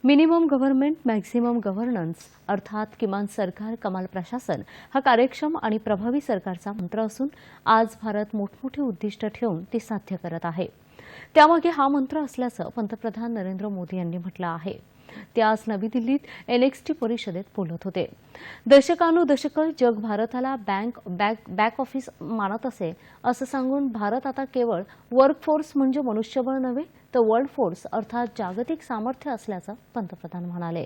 Minimum government maximum governance अर्थात किमान सरकार कमाल प्रशासन हा कार्यक्षम आणि प्रभावी सरकारचा मंत्र असून आज भारत मोठमोठी उद्दिष्ट ठेवून ती साध्य करत आहे। त्यामागे हा मंत्र असल्याचं पंतप्रधान नरेंद्र मोदी यांनी म्हटलं आहे। ते आज नवी दिल्लीत NXT परिषदेत बोलत होते। दशकानुदशकं जग भारताला बॅक ऑफिस मानत असे असं सांगून भारत आता केवळ वर्कफोर्स म्हणजे मनुष्यबळ नव्हे तर वर्ल्ड फोर्स अर्थात जागतिक सामर्थ्य असल्याचं पंतप्रधान म्हणाले।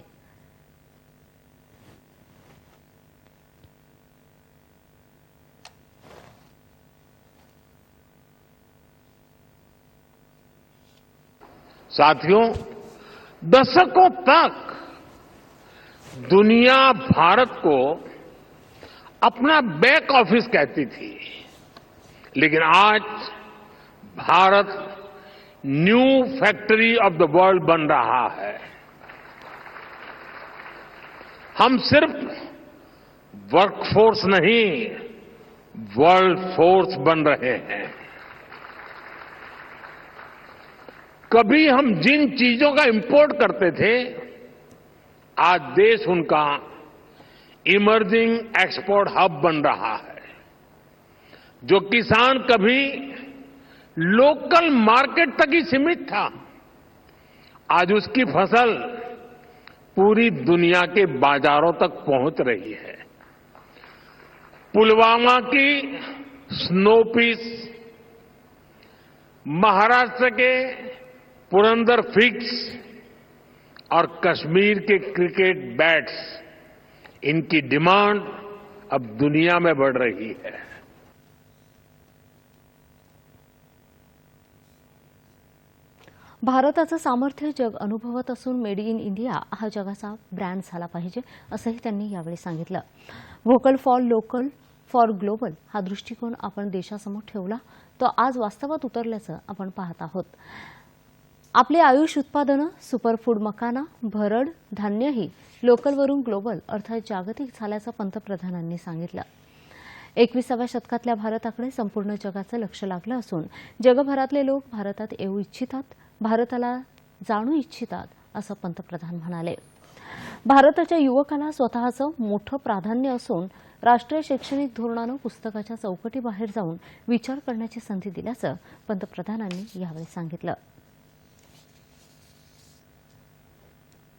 साथियों, दशकों तक दुनिया भारत को अपना बैक ऑफिस कहती थी, लेकिन आज Bharat new factory of the world बन रहा है। हम सिर्फ वर्कफोर्स नहीं, वर्ल्ड फोर्स बन रहे हैं। कभी हम जिन चीजों का इंपोर्ट करते थे, आज देश उनका इमर्जिंग एक्सपोर्ट हब बन रहा है। जो किसान कभी लोकल मार्केट तक ही सीमित था, आज उसकी फसल पूरी दुनिया के बाजारों तक पहुंच रही है। पुलवामा की स्नो पीस, महाराष्ट्र के पुरंदर फिग्स और कश्मीर के क्रिकेट बैट्स, इनकी डिमांड अब दुनिया में बढ़ रही है। भारताचं सामर्थ्य जग अनुभवत असून मेड इन इंडिया हा जगाचा ब्रँड झाला पाहिजे असंही त्यांनी यावेळी सांगितलं। Vocal for local for global हा दृष्टिकोन आपण देशासमोर ठेवला तो आज वास्तवात उतरल्याचं आपण पाहत आहोत। आपले आयुष उत्पादनं, सुपरफूड मकाना, भरड धान्यही लोकलवरून ग्लोबल अर्थात जागतिक झाल्याचं पंतप्रधानांनी सांगितलं। 21व्या शतकातल्या भारताकडे संपूर्ण जगाचं लक्ष लागलं असून जगभरातले लोक भारतात येऊ इच्छितात, भारताला जाणू इच्छितात असं पंतप्रधान म्हणाले। भारताच्या युवकाला स्वतःचं मोठं प्राधान्य असून राष्ट्रीय शैक्षणिक धोरणानं पुस्तकाच्या चौकटीबाहेर जाऊन विचार करण्याची संधी दिल्याचं पंतप्रधानांनी यावेळी सांगितलं।